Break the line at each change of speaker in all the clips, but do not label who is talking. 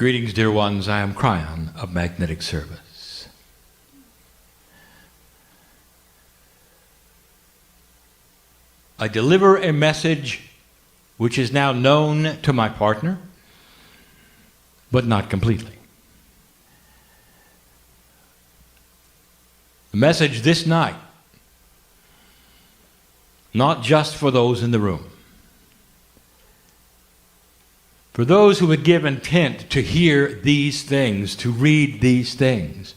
Greetings, dear ones. I am Kryon of Magnetic Service. I deliver a message which is now known to my partner, but not completely. The message this night, not just for those in the room, for those who would give intent to hear these things, to read these things,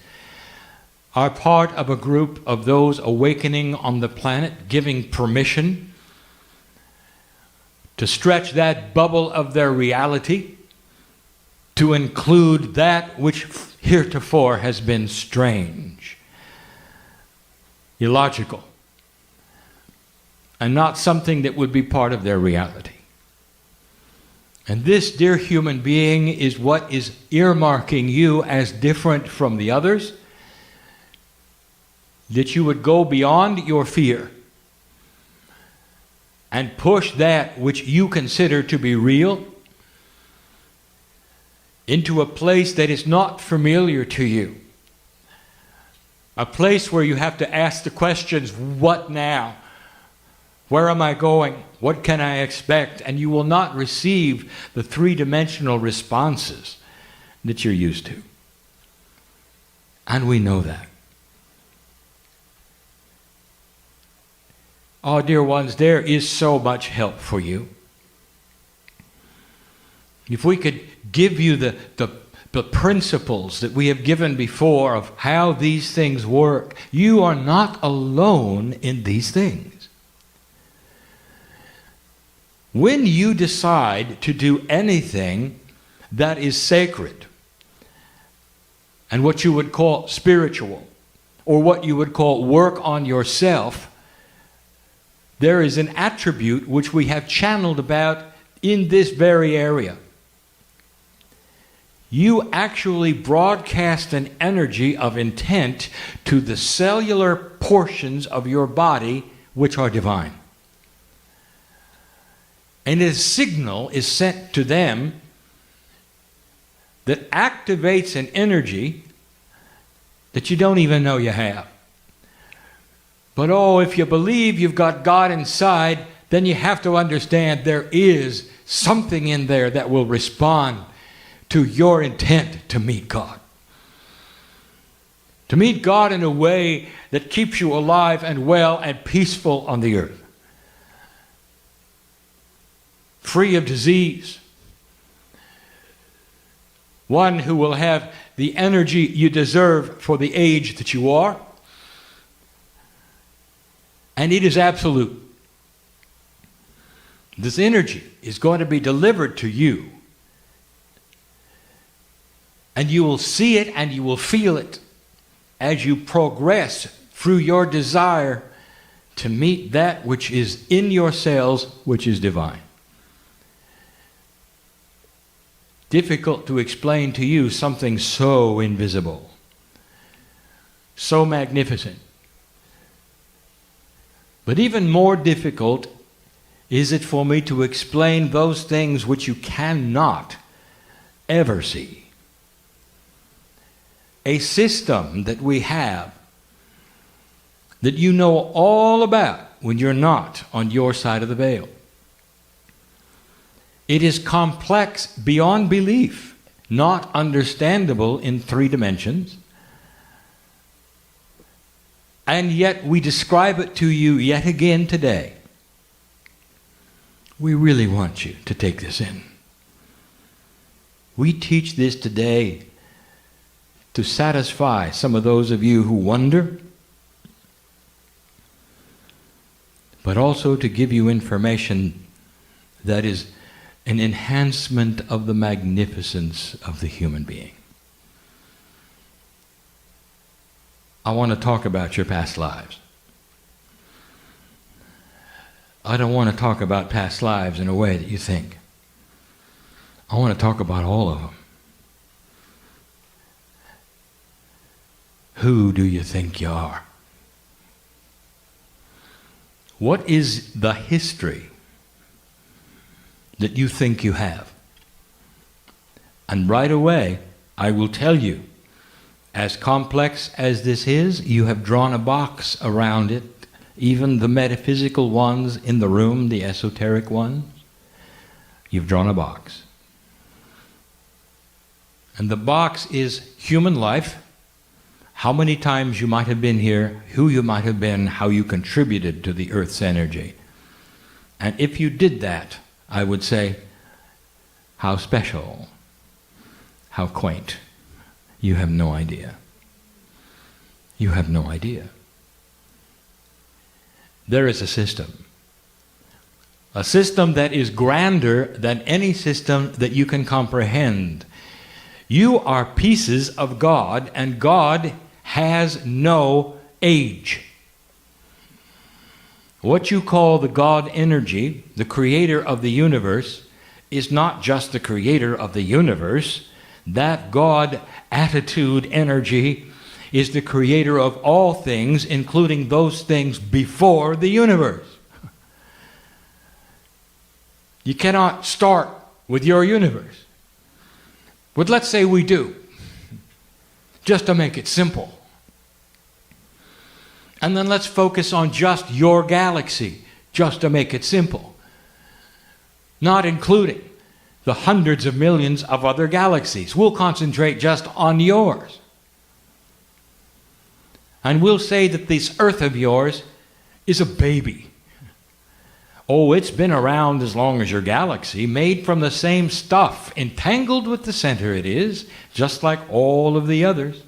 are part of a group of those awakening on the planet, giving permission to stretch that bubble of their reality to include that which heretofore has been strange, illogical, and not something that would be part of their reality. And this, dear human being, is what is earmarking you as different from the others, that you would go beyond your fear and push that which you consider to be real into a place that is not familiar to you. A place where you have to ask the questions, what now? Where am I going? What can I expect? And you will not receive the three-dimensional responses that you're used to. And we know that. Oh, dear ones, there is so much help for you. If we could give you the principles that we have given before of how these things work, you are not alone in these things. When you decide to do anything that is sacred and what you would call spiritual, or what you would call work on yourself, there is an attribute which we have channeled about in this very area. You actually broadcast an energy of intent to the cellular portions of your body which are divine. And a signal is sent to them that activates an energy that you don't even know you have. But oh, if you believe you've got God inside, then you have to understand there is something in there that will respond to your intent to meet God. To meet God in a way that keeps you alive and well and peaceful on the earth. Free of disease. One who will have the energy you deserve for the age that you are. And it is absolute. This energy is going to be delivered to you. And you will see it and you will feel it as you progress through your desire to meet that which is in your cells, which is divine. Difficult to explain to you something so invisible, so magnificent. But even more difficult is it for me to explain those things which you cannot ever see. A system that we have that you know all about when you're not on your side of the veil. It is complex beyond belief, not understandable in 3 dimensions. And yet we describe it to you yet again today. We really want you to take this in. We teach this today to satisfy some of those of you who wonder, but also to give you information that is an enhancement of the magnificence of the human being. I want to talk about your past lives. I don't want to talk about past lives in a way that you think. I want to talk about all of them. Who do you think you are? What is the history that you think you have? And right away, I will tell you, as complex as this is, you have drawn a box around it. Even the metaphysical ones in the room, the esoteric ones, you've drawn a box. And the box is human life, how many times you might have been here, who you might have been, how you contributed to the Earth's energy. And if you did that, I would say, how special, how quaint. You have no idea. You have no idea. There is a system that is grander than any system that you can comprehend. You are pieces of God, and God has no age. What you call the God energy, the creator of the universe, is not just the creator of the universe. That God attitude energy is the creator of all things, including those things before the universe. You cannot start with your universe. But let's say we do, just to make it simple. And then let's focus on just your galaxy, just to make it simple. Not including the hundreds of millions of other galaxies. We'll concentrate just on yours. And we'll say that this Earth of yours is a baby. Oh, it's been around as long as your galaxy, made from the same stuff, entangled with the center it is, just like all of the others.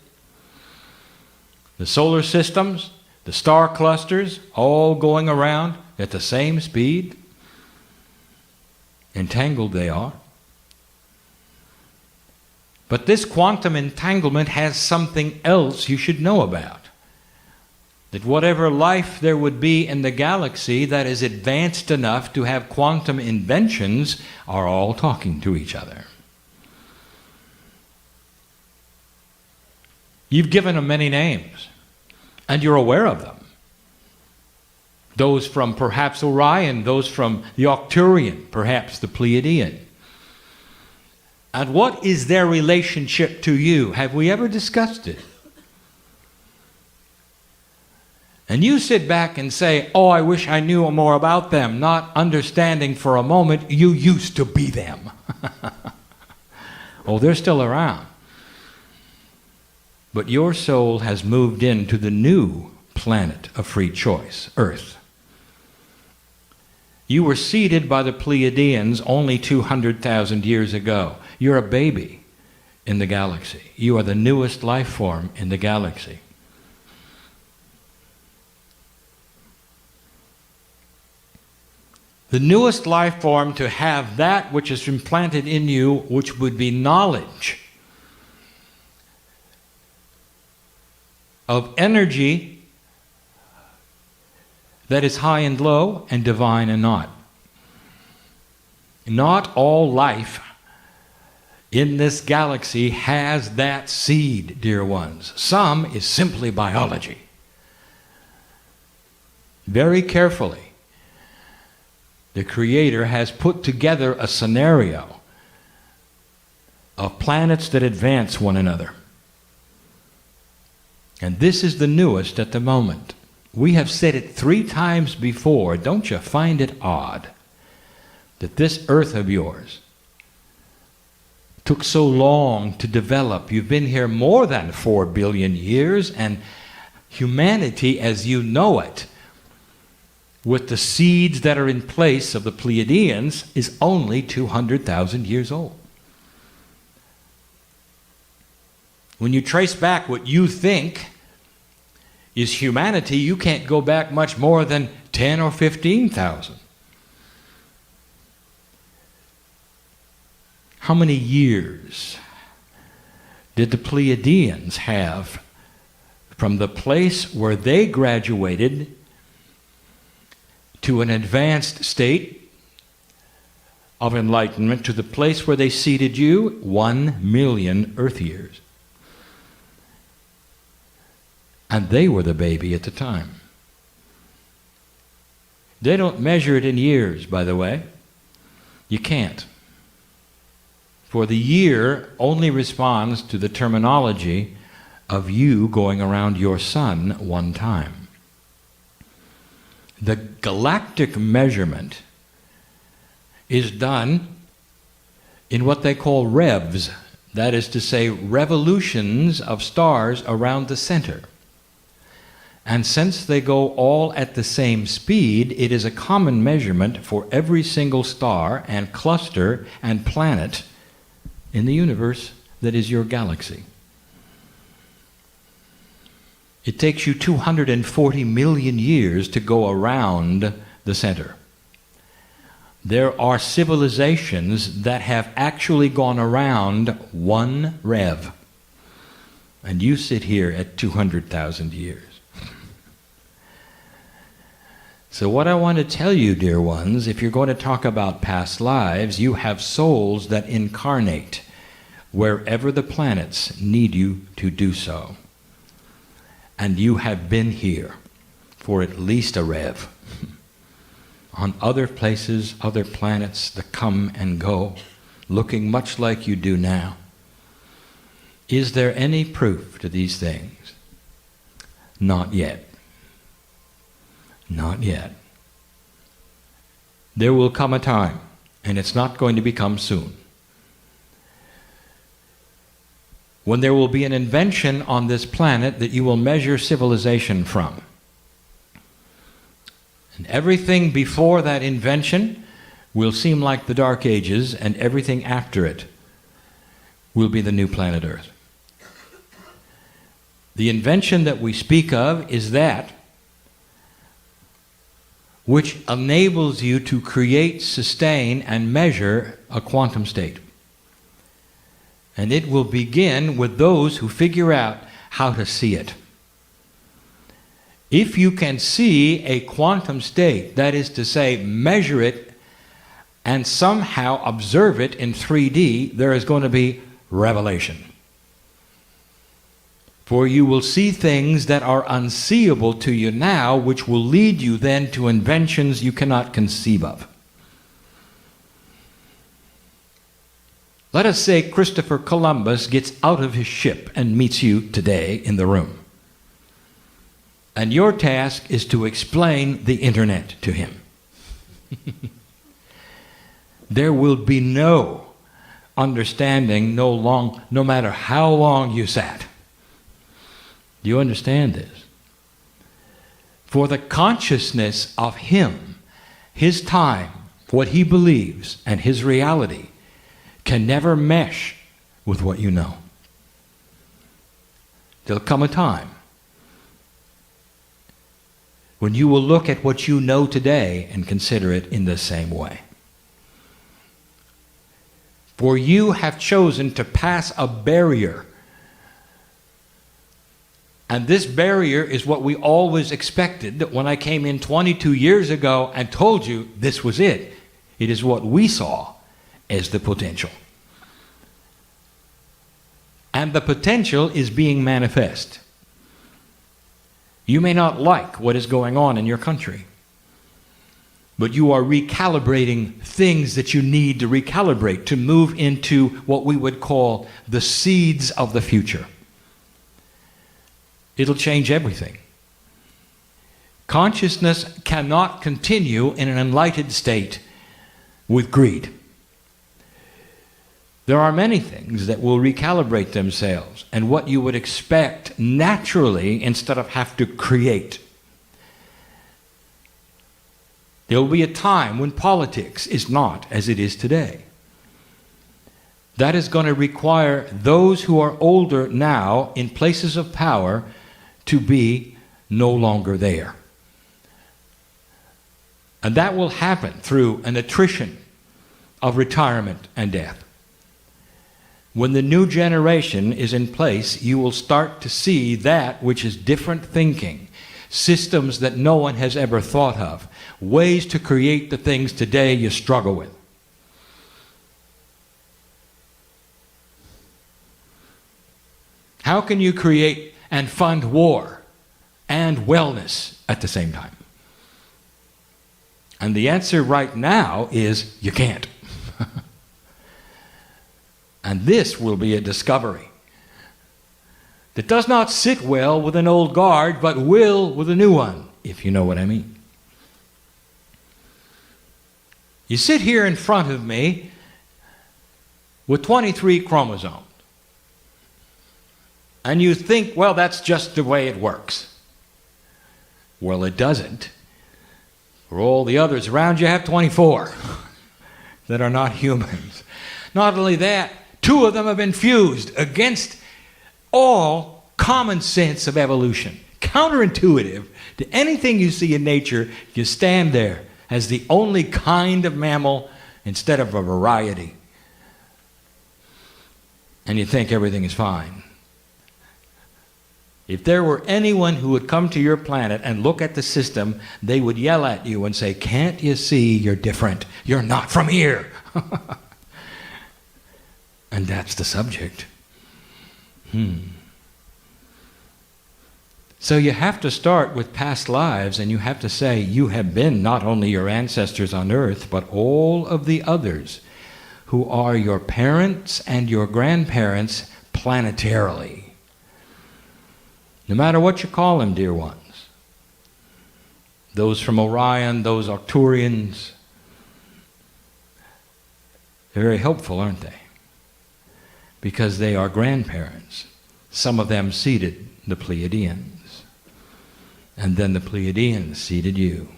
The solar systems, the star clusters, all going around at the same speed. Entangled they are. But this quantum entanglement has something else you should know about. That whatever life there would be in the galaxy that is advanced enough to have quantum inventions are all talking to each other. You've given them many names, and you're aware of them. Those from perhaps Orion, those from the Arcturian, perhaps the Pleiadian. And what is their relationship to you? Have we ever discussed it? And you sit back and say, oh, I wish I knew more about them, not understanding for a moment you used to be them. Oh, they're still around. But your soul has moved into the new planet of free choice, Earth. You were seeded by the Pleiadians only 200,000 years ago. You're a baby in the galaxy. You are the newest life form in the galaxy. The newest life form to have that which is implanted in you, which would be knowledge of energy that is high and low and divine and not. Not all life in this galaxy has that seed, dear ones. Some is simply biology. Very carefully, the Creator has put together a scenario of planets that advance one another. And this is the newest at the moment. We have said it 3 times before. Don't you find it odd that this Earth of yours took so long to develop? You've been here more than 4 billion years, and humanity as you know it, with the seeds that are in place of the Pleiadians, is only 200,000 years old. When you trace back what you think is humanity, you can't go back much more than 10 or 15,000. How many years did the Pleiadians have from the place where they graduated to an advanced state of enlightenment to the place where they seated you? 1 million Earth years. And they were the baby at the time. They don't measure it in years, by the way. You can't. For the year only responds to the terminology of you going around your sun one time. The galactic measurement is done in what they call revs, that is to say, revolutions of stars around the center. And since they go all at the same speed, it is a common measurement for every single star and cluster and planet in the universe that is your galaxy. It takes you 240 million years to go around the center. There are civilizations that have actually gone around one rev. And you sit here at 200,000 years. So what I want to tell you, dear ones, if you're going to talk about past lives, you have souls that incarnate wherever the planets need you to do so. And you have been here for at least a rev. On other places, other planets that come and go, looking much like you do now. Is there any proof to these things? Not yet. Not yet. There will come a time, and it's not going to become soon, when there will be an invention on this planet that you will measure civilization from. And everything before that invention will seem like the Dark Ages, and everything after it will be the new planet Earth. The invention that we speak of is that which enables you to create, sustain, and measure a quantum state. And it will begin with those who figure out how to see it. If you can see a quantum state, that is to say, measure it and somehow observe it in 3D, there is going to be revelation. For you will see things that are unseeable to you now, which will lead you then to inventions you cannot conceive of. Let us say Christopher Columbus gets out of his ship and meets you today in the room. And your task is to explain the internet to him. There will be no understanding no matter how long you sat. Do you understand this? For the consciousness of him, his time, what he believes, and his reality can never mesh with what you know. There'll come a time when you will look at what you know today and consider it in the same way. For you have chosen to pass a barrier. And this barrier is what we always expected. That when I came in 22 years ago and told you this was it, it is what we saw as the potential. And the potential is being manifest. You may not like what is going on in your country, but you are recalibrating things that you need to recalibrate to move into what we would call the seeds of the future. It'll change everything. Consciousness cannot continue in an enlightened state with greed. There are many things that will recalibrate themselves, and what you would expect naturally instead of have to create. There will be a time when politics is not as it is today. That is going to require those who are older now in places of power to be no longer there. And that will happen through an attrition of retirement and death. When the new generation is in place, you will start to see that which is different thinking, systems that no one has ever thought of, ways to create the things today you struggle with. How can you create and fund war and wellness at the same time? And the answer right now is you can't. And this will be a discovery that does not sit well with an old guard, but will with a new one, if you know what I mean. You sit here in front of me with 23 chromosomes. And you think, well, that's just the way it works. Well, it doesn't. For all the others around you have 24 that are not humans. Not only that, 2 of them have been fused against all common sense of evolution. Counterintuitive to anything you see in nature, you stand there as the only kind of mammal instead of a variety. And you think everything is fine. If there were anyone who would come to your planet and look at the system, they would yell at you and say, "Can't you see you're different? You're not from here." And that's the subject. So you have to start with past lives, and you have to say, you have been not only your ancestors on earth, but all of the others who are your parents and your grandparents planetarily. No matter what you call them, dear ones. Those from Orion, those Arcturians. They're very helpful, aren't they? Because they are grandparents. Some of them seeded the Pleiadians. And then the Pleiadians seeded you.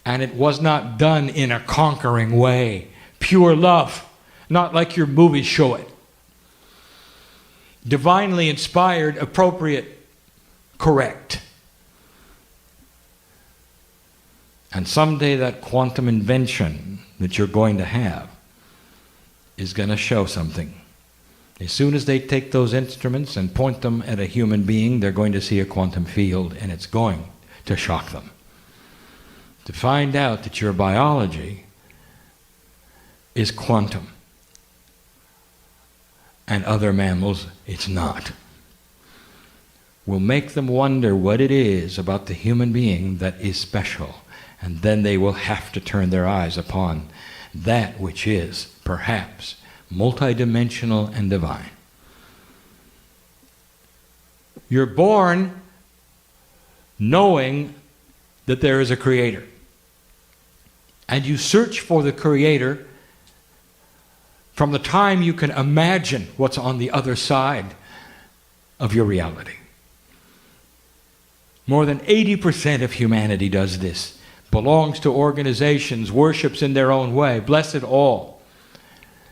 And it was not done in a conquering way. Pure love. Not like your movies show it. Divinely inspired, appropriate, correct. And someday that quantum invention that you're going to have is going to show something. As soon as they take those instruments and point them at a human being, they're going to see a quantum field, and it's going to shock them. To find out that your biology is quantum. And other mammals, it's not. Will make them wonder what it is about the human being that is special. And then they will have to turn their eyes upon that which is, perhaps, multidimensional and divine. You're born knowing that there is a creator. And you search for the creator from the time you can imagine what's on the other side of your reality. More than 80% of humanity does this. Belongs to organizations, worships in their own way. Blessed all.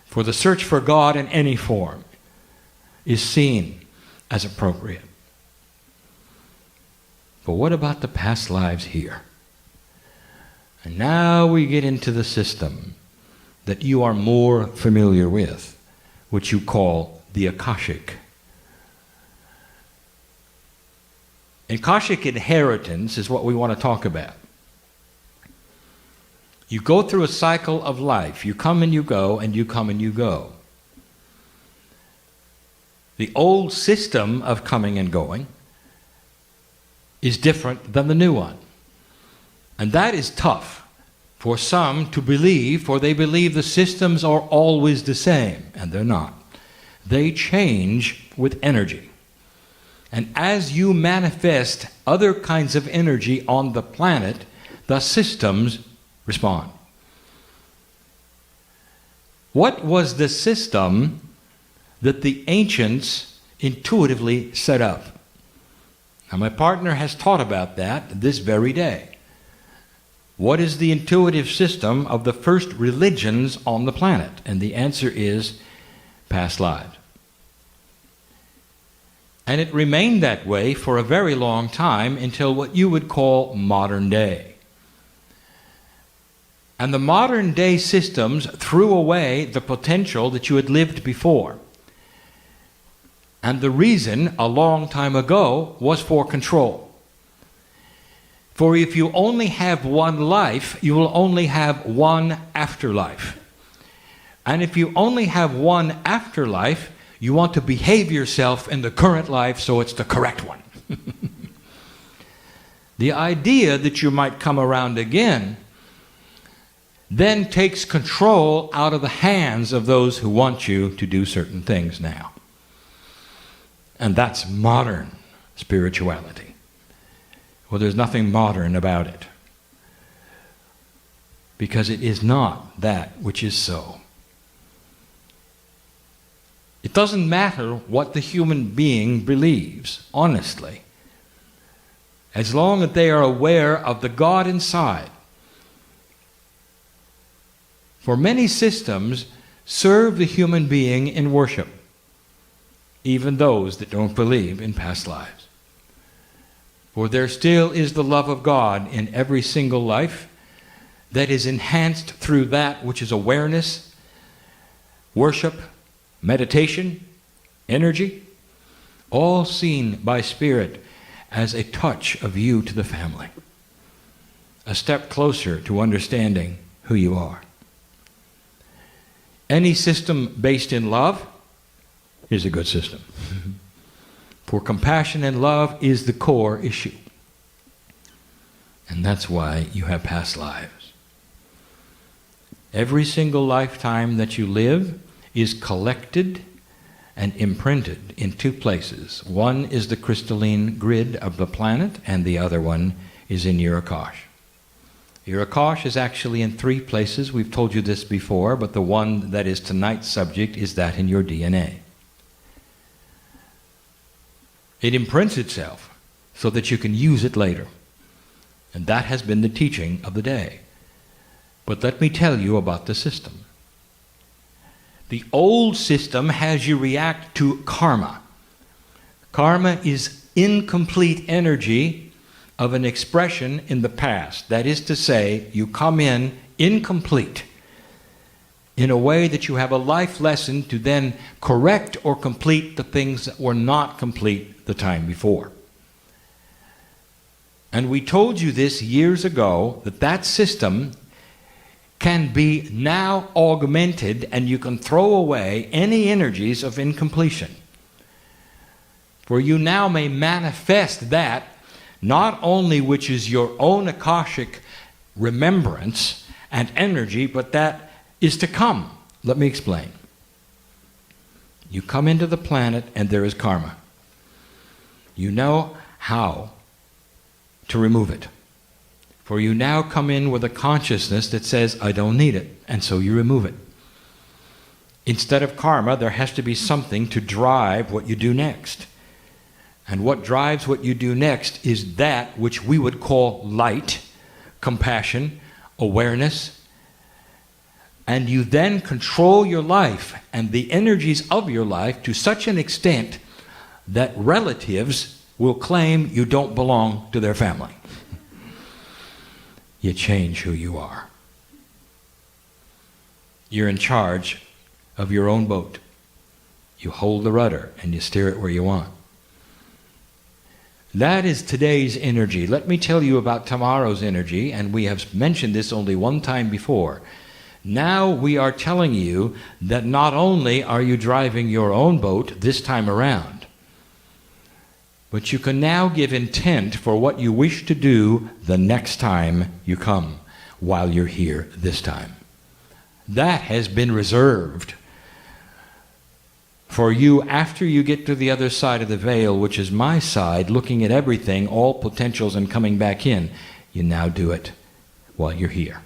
For the search for God in any form is seen as appropriate. But what about the past lives here? And now we get into the system that you are more familiar with, which you call the Akashic. Akashic inheritance is what we want to talk about. You go through a cycle of life. You come and you go, and you come and you go. The old system of coming and going is different than the new one. And that is tough for some to believe, for they believe the systems are always the same, and they're not. They change with energy. And as you manifest other kinds of energy on the planet, the systems respond. What was the system that the ancients intuitively set up? Now, my partner has taught about that this very day. What is the intuitive system of the first religions on the planet? And the answer is past lives. And it remained that way for a very long time until what you would call modern day. And the modern day systems threw away the potential that you had lived before. And the reason, a long time ago, was for control. For if you only have one life, you will only have one afterlife. And if you only have one afterlife, you want to behave yourself in the current life so it's the correct one. The idea that you might come around again then takes control out of the hands of those who want you to do certain things now. And that's modern spirituality. Well, there's nothing modern about it, because it is not that which is so. It doesn't matter what the human being believes, honestly, as long as they are aware of the God inside. For many systems serve the human being in worship, even those that don't believe in past lives. For there still is the love of God in every single life that is enhanced through that which is awareness, worship, meditation, energy, all seen by Spirit as a touch of you to the family, a step closer to understanding who you are. Any system based in love is a good system. For compassion and love is the core issue. And that's why you have past lives. Every single lifetime that you live is collected and imprinted in two places. One is the crystalline grid of the planet, and the other one is in your Akash. Your Akash is actually in three places. We've told you this before, but the one that is tonight's subject is that in your DNA. It imprints itself so that you can use it later. And that has been the teaching of the day. But let me tell you about the system. The old system has you react to karma. Karma is incomplete energy of an expression in the past. That is to say, you come in incomplete in a way that you have a life lesson to then correct or complete the things that were not complete the time before. And we told you this years ago, that that system can be now augmented, and you can throw away any energies of incompletion. For you now may manifest that not only which is your own Akashic remembrance and energy, but that is to come. Let me explain. You come into the planet and there is karma. You know how to remove it. For you now come in with a consciousness that says, I don't need it, and so you remove it. Instead of karma, there has to be something to drive what you do next. And what drives what you do next is that which we would call light, compassion, awareness. And you then control your life and the energies of your life to such an extent that relatives will claim you don't belong to their family. You change who you are. You're in charge of your own boat. You hold the rudder and you steer it where you want. That is today's energy. Let me tell you about tomorrow's energy, and we have mentioned this only one time before. Now we are telling you that not only are you driving your own boat this time around, but you can now give intent for what you wish to do the next time you come, while you're here this time. That has been reserved for you after you get to the other side of the veil, which is my side, looking at everything, all potentials, and coming back in. You now do it while you're here.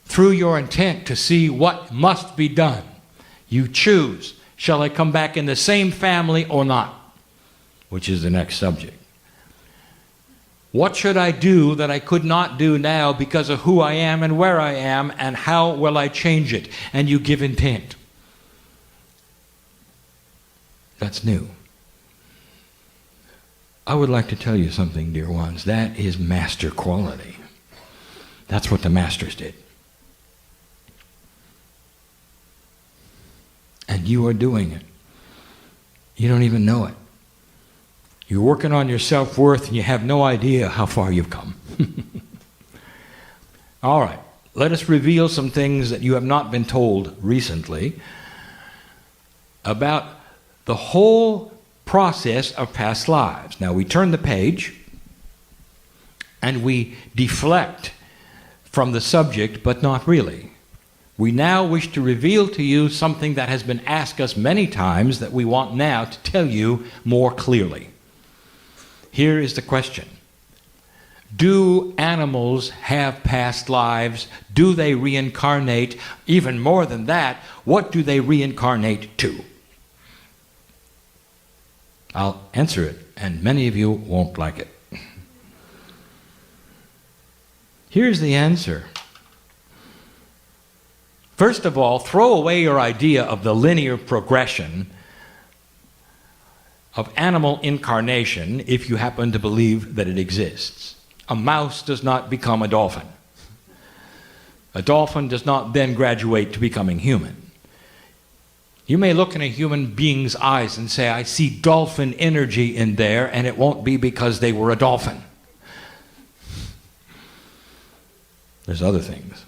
Through your intent to see what must be done, you choose, shall I come back in the same family or not? Which is the next subject. What should I do that I could not do now because of who I am and where I am, and how will I change it? And you give intent. That's new. I would like to tell you something, dear ones. That is master quality. That's what the masters did. And you are doing it. You don't even know it. You're working on your self-worth and you have no idea how far you've come. All right. Let us reveal some things that you have not been told recently about the whole process of past lives. Now we turn the page and we deflect from the subject, but not really. We now wish to reveal to you something that has been asked us many times that we want now to tell you more clearly. Here is the question. Do animals have past lives? Do they reincarnate? Even more than that, what do they reincarnate to? I'll answer it, and many of you won't like it. Here's the answer. First of all, throw away your idea of the linear progression of animal incarnation if you happen to believe that it exists. A mouse does not become a dolphin. A dolphin does not then graduate to becoming human. You may look in a human being's eyes and say, I see dolphin energy in there, and it won't be because they were a dolphin. There's other things.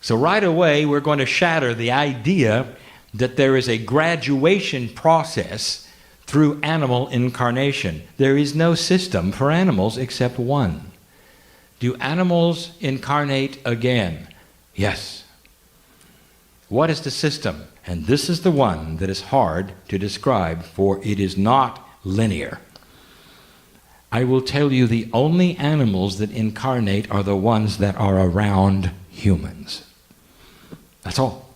So right away, we're going to shatter the idea that there is a graduation process through animal incarnation. There is no system for animals except one. Do animals incarnate again? Yes. What is the system? And this is the one that is hard to describe, for it is not linear. I will tell you the only animals that incarnate are the ones that are around humans. That's all.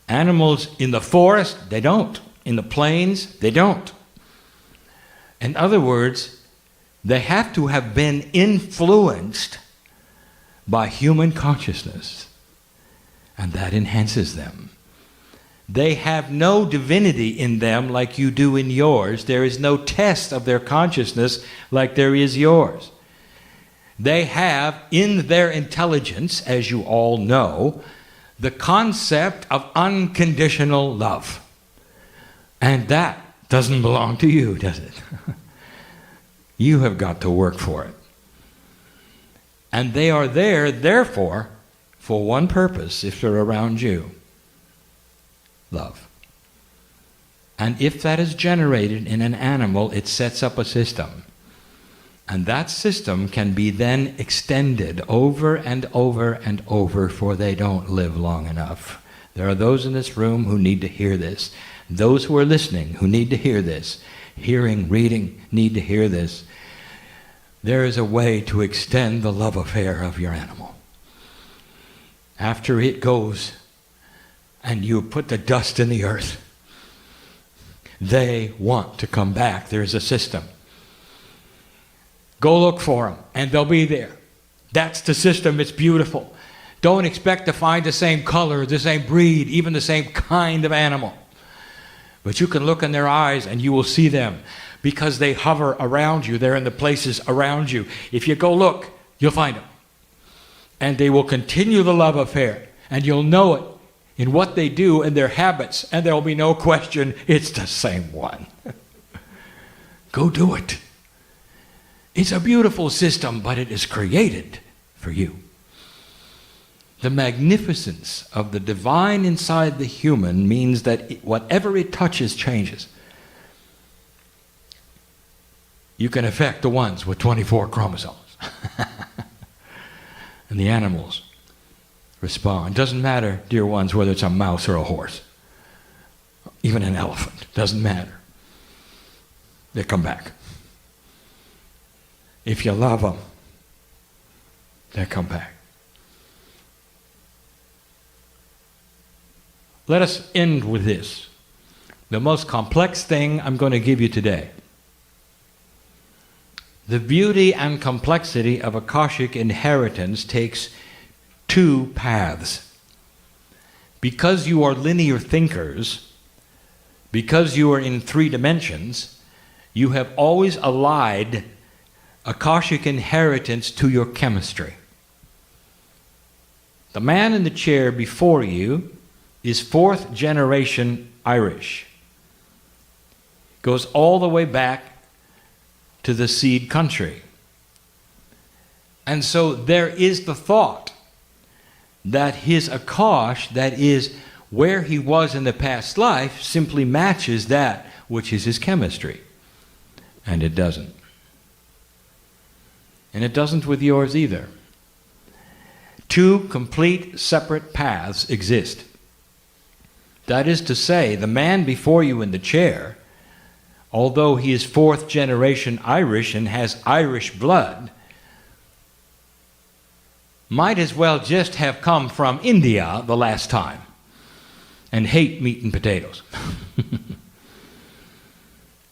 Animals in the forest, they don't. In the plains, they don't. In other words, they have to have been influenced by human consciousness, and that enhances them. They have no divinity in them like you do in yours. There is no test of their consciousness like there is yours. They have in their intelligence, as you all know, the concept of unconditional love. And that doesn't belong to you, does it? You have got to work for it. And they are there, therefore, for one purpose if they're around you. Love. And if that is generated in an animal, it sets up a system. And that system can be then extended over and over and over, for they don't live long enough. There are those in this room who need to hear this. Those who are listening who need to hear this. Hearing, reading, need to hear this. There is a way to extend the love affair of your animal. After it goes and you put the dust in the earth, they want to come back. There's a system. Go look for them, and they'll be there. That's the system. It's beautiful. Don't expect to find the same color, the same breed, even the same kind of animal. But you can look in their eyes, and you will see them because they hover around you. They're in the places around you. If you go look, you'll find them. And they will continue the love affair, and you'll know it in what they do and their habits, and there will be no question it's the same one. Go do it. It's a beautiful system, but it is created for you. The magnificence of the divine inside the human means that whatever it touches changes. You can affect the ones with 24 chromosomes. And the animals respond. It doesn't matter, dear ones, whether it's a mouse or a horse. Even an elephant. Doesn't matter. They come back. If you love them, they come back. Let us end with this. The most complex thing I'm going to give you today. The beauty and complexity of Akashic inheritance takes two paths. Because you are linear thinkers, because you are in 3 dimensions, you have always allied Akashic inheritance to your chemistry. The man in the chair before you is 4th generation Irish. Goes all the way back to the seed country. And so there is the thought that his Akash, that is where he was in the past life, simply matches that which is his chemistry. And it doesn't. And it doesn't with yours either. Two complete separate paths exist. That is to say, the man before you in the chair, although he is fourth generation Irish and has Irish blood, might as well just have come from India the last time and hate meat and potatoes.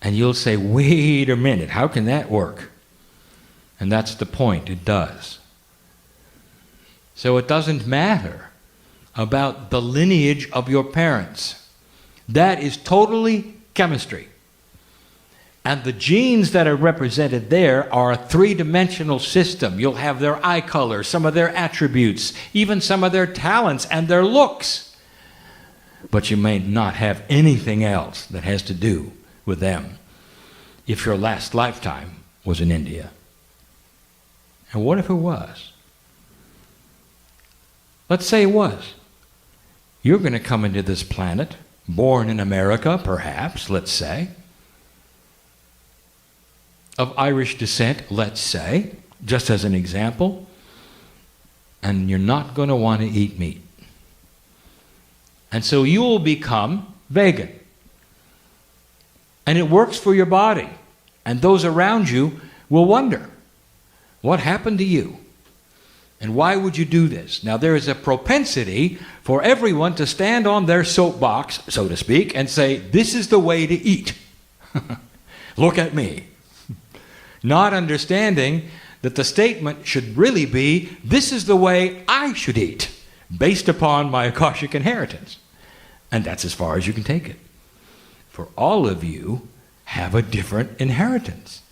And you'll say, wait a minute, how can that work? And that's the point, it does. So it doesn't matter about the lineage of your parents. That is totally chemistry. And the genes that are represented there are a three-dimensional system. You'll have their eye color, some of their attributes, even some of their talents and their looks. But you may not have anything else that has to do with them if your last lifetime was in India. And what if it was? Let's say it was. You're going to come into this planet, born in America, perhaps, let's say, of Irish descent, let's say, just as an example, and you're not going to want to eat meat. And so you will become vegan. And it works for your body. And those around you will wonder, what happened to you? And why would you do this? Now, there is a propensity for everyone to stand on their soapbox, so to speak, and say, this is the way to eat. Look at me. Not understanding that the statement should really be, this is the way I should eat, based upon my Akashic inheritance. And that's as far as you can take it. For all of you have a different inheritance.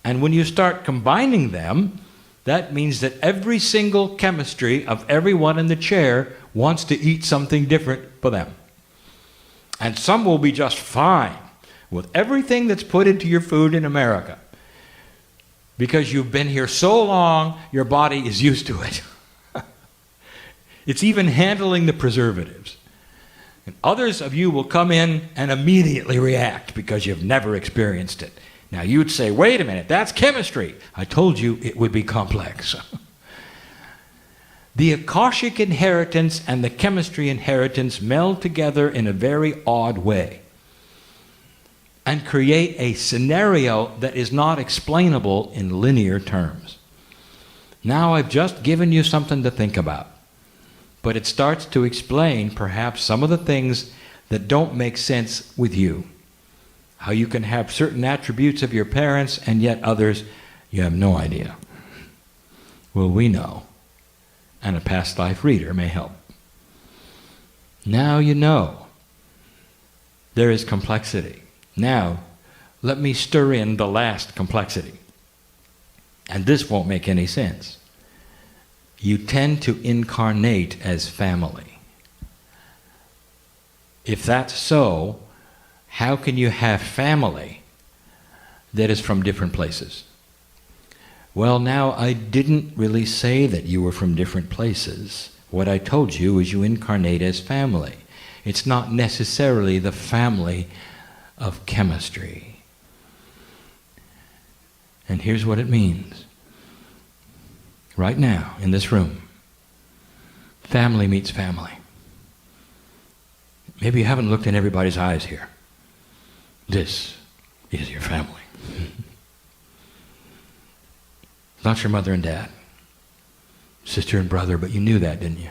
And when you start combining them, that means that every single chemistry of everyone in the chair wants to eat something different for them. And some will be just fine with everything that's put into your food in America. Because you've been here so long, your body is used to it. It's even handling the preservatives. And others of you will come in and immediately react because you've never experienced it. Now you'd say, wait a minute, that's chemistry. I told you it would be complex. The Akashic inheritance and the chemistry inheritance meld together in a very odd way and create a scenario that is not explainable in linear terms. Now I've just given you something to think about, but it starts to explain perhaps some of the things that don't make sense with you. How you can have certain attributes of your parents and yet others you have no idea. Well, we know, and a past life reader may help. Now you know. There is complexity. Now, let me stir in the last complexity. And this won't make any sense. You tend to incarnate as family. If that's so, how can you have family that is from different places? Well, now, I didn't really say that you were from different places. What I told you is you incarnate as family. It's not necessarily the family of chemistry. And here's what it means. Right now, in this room, family meets family. Maybe you haven't looked in everybody's eyes here. This is your family. Not your mother and dad, sister and brother, but you knew that, didn't you?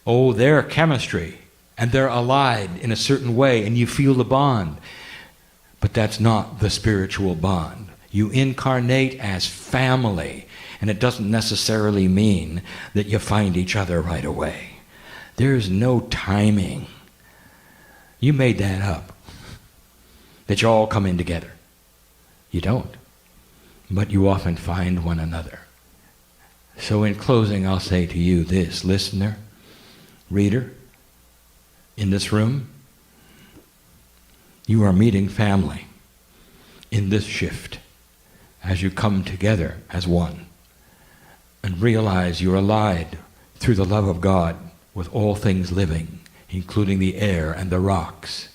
Oh, they're chemistry, and they're allied in a certain way, and you feel the bond. But that's not the spiritual bond. You incarnate as family, and it doesn't necessarily mean that you find each other right away. There's no timing. You made that up. That you all come in together. You don't. But you often find one another. So in closing, I'll say to you this, listener, reader, in this room, you are meeting family in this shift as you come together as one and realize you're allied through the love of God with all things living, including the air and the rocks,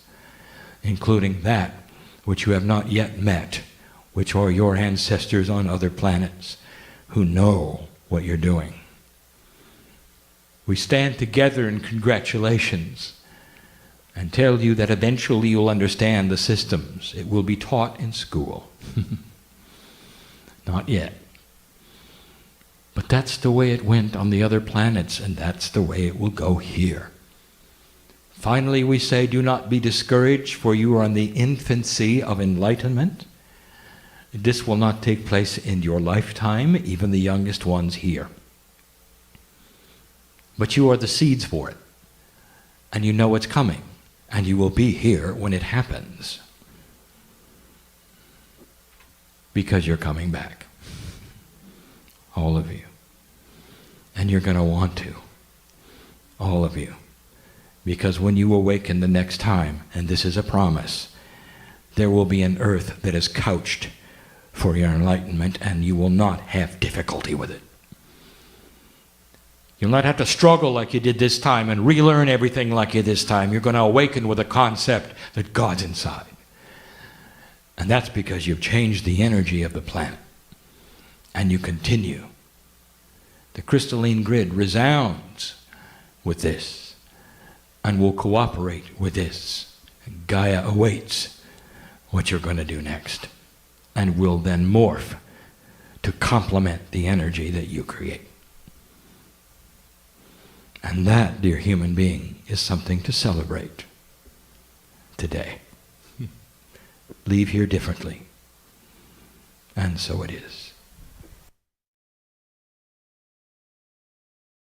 including that which you have not yet met, which are your ancestors on other planets who know what you're doing. We stand together in congratulations and tell you that eventually you'll understand the systems. It will be taught in school. Not yet. But that's the way it went on the other planets, and that's the way it will go here. Finally, we say, do not be discouraged, for you are in the infancy of enlightenment. This will not take place in your lifetime, even the youngest ones here. But you are the seeds for it, and you know it's coming, and you will be here when it happens, because you're coming back. All of you. And you're going to want to. All of you. Because when you awaken the next time, and this is a promise, there will be an earth that is couched for your enlightenment, and you will not have difficulty with it. You'll not have to struggle like you did this time and relearn everything like you did this time. You're going to awaken with a concept that God's inside. And that's because you've changed the energy of the planet. And you continue. The crystalline grid resounds with this and will cooperate with this. Gaia awaits what you're going to do next and will then morph to complement the energy that you create. And that, dear human being, is something to celebrate today. Leave here differently. And so it is.